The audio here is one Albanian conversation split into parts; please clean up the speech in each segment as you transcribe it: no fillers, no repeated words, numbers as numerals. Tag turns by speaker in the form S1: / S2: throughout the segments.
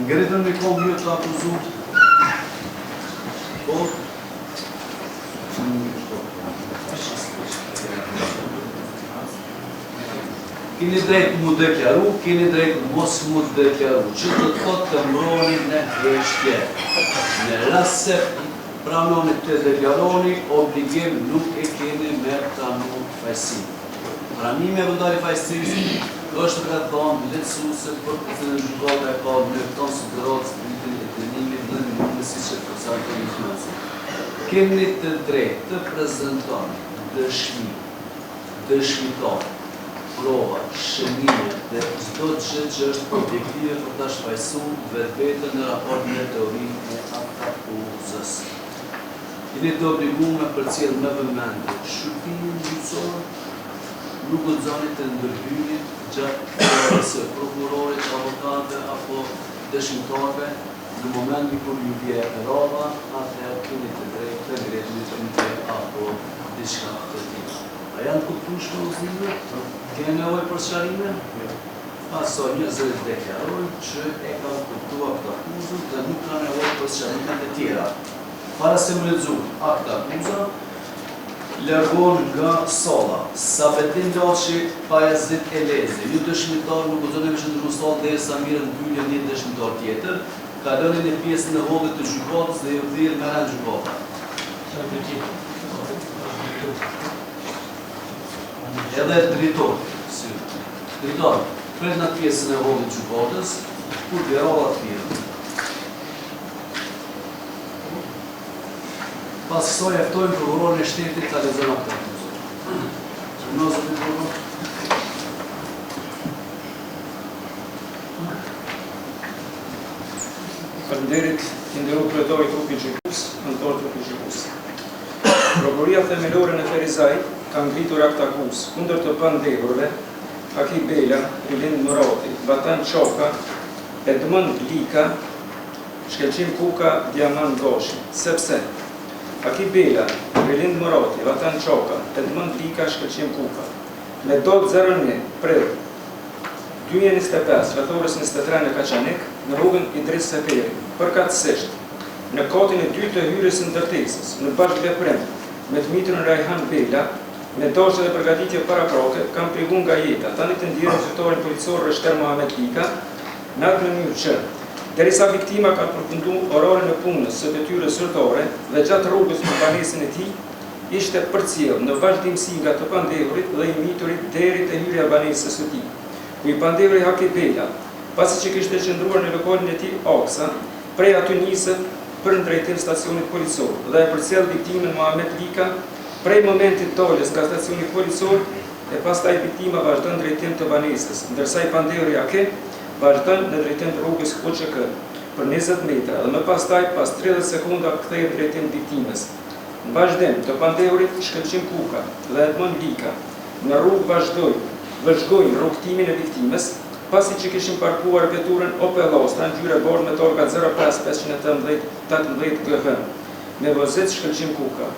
S1: Ngritën me kohë të akuzut. Po. Keni drejt mu deklaru, keni drejt mos mu deklaru, që të thotë të mbroni në heshtje. Në rast se pranoni të deklaroni, obligim nuk e keni me pranu fajsi. Pranimi e vendari fajsisë është ka thonë lehtësuese për këtë në gjykata e ka në tonë sigurohet spritin e dënimit në mësi që përcakton informacion. Keni të drejtë të prezentoni dëshmitar, prova, shënime dhe çdo gjë që është objektive për ta shfaqsuar vetveten në raport me teorinë e akuzës. Jeni të obliguar për cilë me vëmendje shërbimin gjyqësor, nuk guxoni të ndërhyrni gjatë kohës së prokurorit, avokatëve apo dëshmitarëve në momentin kur ju vjen rrova, atëherë keni të drejtë të ngritni apo diçka të tillë. A janë të kuptuar shkollëzime? Kene nevojë për sqarime? Pasoj njëzër deklarojnë që e ka kuptuar këtë akuzën dhe nuk ka nevojë për sqarime të tjera. Para se më lexoj akt akuza, largon nga salla Sabetin Laçi, Pajazit Elezi. Një dëshmitar nuk guxon të qëndrojë në sallë derisa mirë mbyllën një dëshmitar tjetër, ka lënë në pjesën e hollit të gjykatës dhe u thirr nga gjykata. Edhe drejtor, pret në pjesën e hollit të gjykatës, kur vjerova të firmë. Pas kësaj eftojmë prokurorin e shtetit ta lexojë aktin. Gjynozë të prokuror.
S2: Faleminderit, i nderuar kryetari i trupit gjykus, anëtar të trupit gjykus. Prokuroria themelore në Ferizaj ka ngritur akt akuzë kundër të pandehurve Aki Bela, Rilind Murati, Vatan Çoka, Edmond Lika, Shkelqim Kuka, Diamant Doshi, sepse Aki Bela, Rilind Murati, Vatan Çoka, Edmond Lika, Shkelqim Kuka, me dot 01 prej 2025, rrethorës 23 në Kaçanik, në rrugën Idris Seperi, përkatësisht në kotin e dytë të hyrjes së ndërtesës, në bashkëveprim me të mitrën Rajhan Bela, me dosje dhe përgatitje paraproke, kam privuar nga jeta, tani të ndjerë zyrtarin policor Rështer Mohamed Lika, në atë mënyrë që, derisa viktima ka përfunduar orarin e punës së detyrës zyrtare dhe gjatë rrugës në banesën e tij, ishte përcjell në vazhdimsi nga të pandehurit dhe i miturit deri te hyrja e banesës së tij. Ku i pandehuri Haki Bela, pasi që kishte qëndruar në lokalin e tij Oksa, prej aty nisët për ndrejtim stacionit policor dhe e përcjell viktimën Mohamed Lika prej momentit doljes nga stacioni policor e pastaj viktima vazhdon drejtim të banesës, ndërsa i pandehuri Haki vazhdon në drejtim të rrugës UÇK për 20 metra dhe më pastaj pas 30 sekonda kthehet drejtim viktimës. Në vazhdim të pandehurit Shkelqim Kuka dhe Edmond Lika në rrugë vëzhgojnë rrugtimin e viktimës, pasi që kishin parkuar veturën Opel Astra në ngjyrë bordë me torka 05-518 GH me vozit Shkelqim Kuka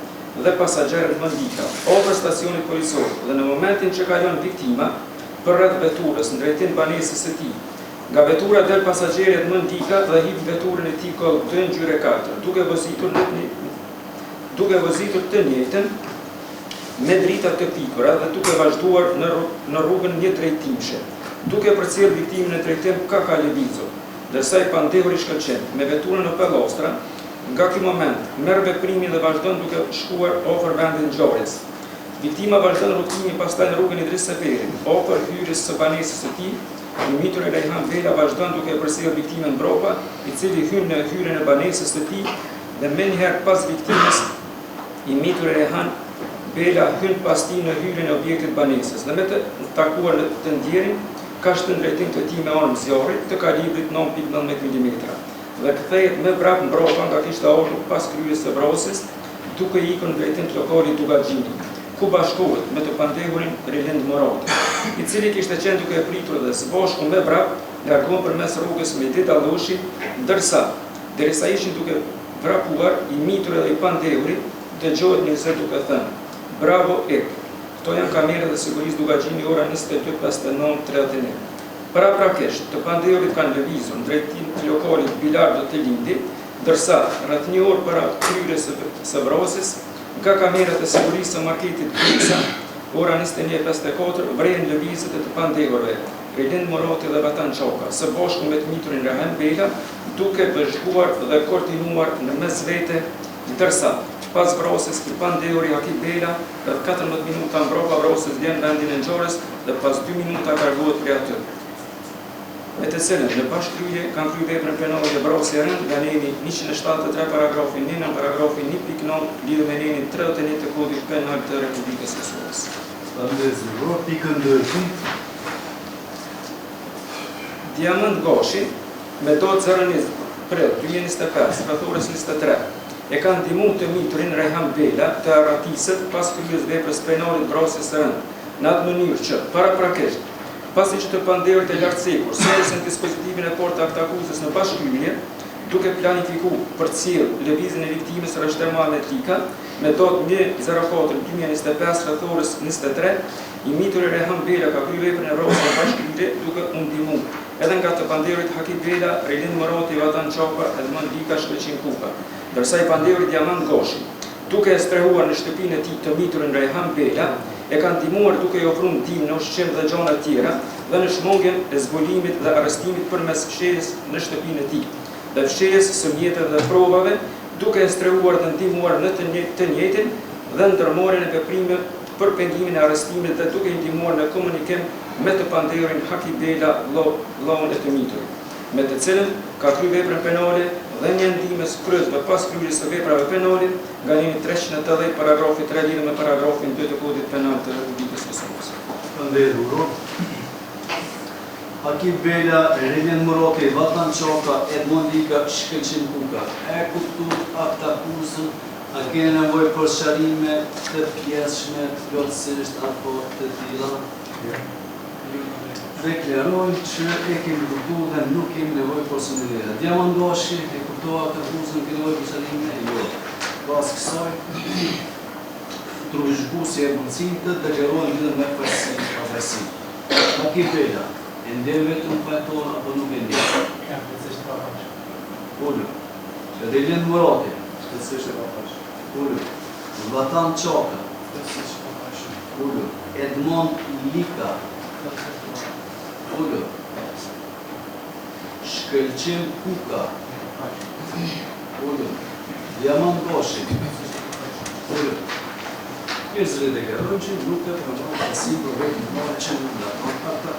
S2: dhe pasagerët Edmond Lika ofër stacionit policor dhe në momentin që kalon viktima për rreth veturës në drejtim banesës së tij. Nga vetura del pasageri Edmond Lika dhe hip veturën e tij koll 2 ngjyrë 4, duke vozitur të njëjtën me drita të pikura dhe duke vazhduar në rrugën një drejtimshe, duke përcjell viktimën në drejtim Kaka Levizor, ndërsa i pandehuri Shkelqim me veturën Opel Astra nga ky moment merr veprimin dhe vazhdon duke shkuar ofër vendit ngjarjes. Viktima vazhdon rrugtimin pastaj në rrugën Idris Seperi, ofër hyrjes së banesës së tij. I mituri Rajhan Bela vazhdon duke përcjellë viktimën mbrapa, i cili hyn në hyrjen e banesës së tij dhe menjëherë pas viktimës i mituri Rajhan Bela hyn pas tij në hyrjen e objektit banesës dhe me të takuar të ndjerin ka shtë drejtim të tij me armë zjarri të kalibrit 9.19 mm dhe kthehet me vrap mbrapa nga kishte ardhur pas kryes së vrasjes, duke ikur në drejtim të lokalit Dugaxhini, ku bashkohet me të pandehurin Rilind Murati, i cili kishte qenë duke pritur dhe së bashku me vrap largon përmes rrugës Mehdi Dalloshi, ndërsa derisa ishin duke vrapuar, i mitur edhe i pandehuri dëgjohet një zë duke thënë: "Bravo ek." Këto janë kamerët e sigurisë Dugaxhini ora 22:59:31. Paraprakisht, të pandehurit kanë lëvizur në drejtim të lokalit Bilardo të Lindi, ndërsa rreth 1 orë para kryerjes së vrasjes, nga kamerat e sigurisë së marketit Krisa, ora 21:54 vrejnë lëvizjet e të pandehurve Rilind Morati dhe Vatan Çoka, së bashku me të miturin Rehan Bela, duke bashkuar dhe koordinuar në mes vete, ndërsa pas vrasjes i pandehuri Haki Bela, rreth 14 minuta mbrapa vrasjes vjen vendin e ngjarjes dhe pas 2 minuta largohet prej aty. Me të cilën në bashkëkrye kanë kryer veprën penale dhe vrasje rënd nga neni 173 paragrafi 1 në paragrafin 1.9 lidhur me nenin 31 të kodit penal të Republikës së Kosovës.
S3: Pikën 2.
S2: Diamant Gashi, me datë 0 prill 2025, rreth orës 23, e kanë ndihmuar të miturin Rehan Bela të arratiset pas kryerjes veprës penale të vrasjes së rënd, në atë mënyrë që paraprakisht pasi që të pandehurit e lartësekur sërsin dispozitivin e portë aktakuzës në bashkëkrye, duke planifikuar përcjell lëvizjen e viktimës rreth termale Tlika, me datë 1/04/2025 rreth orës 23, i mituri Rehan Bela ka kryer veprën e vrasjes në bashkëkrye duke u ndihmuar edhe nga të pandehurit Haki Bela, Rilind Morati, Vatan Çoka, Edmond Lika, Shkëlqin Kuka, ndërsa i pandehurit Diamant Gashi, duke e strehuar në shtëpinë e tij të miturin Rehan Bela, e kanë ndihmuar duke i ofruar ndihmë në ushqim dhe gjëra të tjera dhe në shmangjen e zbulimit dhe arrestimit përmes fshehjes në shtëpinë e tij, dhe fshehjes së mjeteve dhe provave, duke e strehuar dhe ndihmuar në të njëjtin dhe ndërmarrjen e veprimeve për pengimin e arrestimit dhe duke i ndihmuar në komunikim me të pandehurin Haki Bela, vllaun e të miturit, me të cilën ka kryer veprën penale dhe një ndihmës kryesore pas kryerjes së veprave penale nga neni 380 paragrafi 3 lidhur me paragrafin 2 të kodit penal të Republikës së Kosovës.
S3: Pandehur.
S1: Haki Bela, Rilind Morati, Vatan Çoka, Edmond Lika, Shkëlqin Kuka. E kuptuar aktakuzën, a keni nevojë për sharrime të pjesshme, plotësisht apo të tilla? Deklarojnë që e kemi kuptuar dhe nuk kemi nevojë për sundëlira. Diamant Gashi, e kuptova aktakuzën, kemi nevojë për sharrime? Jo. Pas kësaj, trujshkuesi e mundësinë të deklarojnë lidhur me pafajësi. Haki Bela, e ndjen vetëm fajtor apo nuk e ndjen?
S4: Ja, plotësisht pa pash.
S1: Ullu. Rilind Morati,
S4: Plotësisht pa pash.
S1: ullu. Vatan Çoka,
S4: Plotësisht pa pash.
S1: ullu. Edmond Lika, ullu. Shkëlqin Kuka, ullu. Diamant Gashi, ullu. Njerëzit e deklarojnë që nuk të përmbajnë pasi për vetëm që në ndaton ata.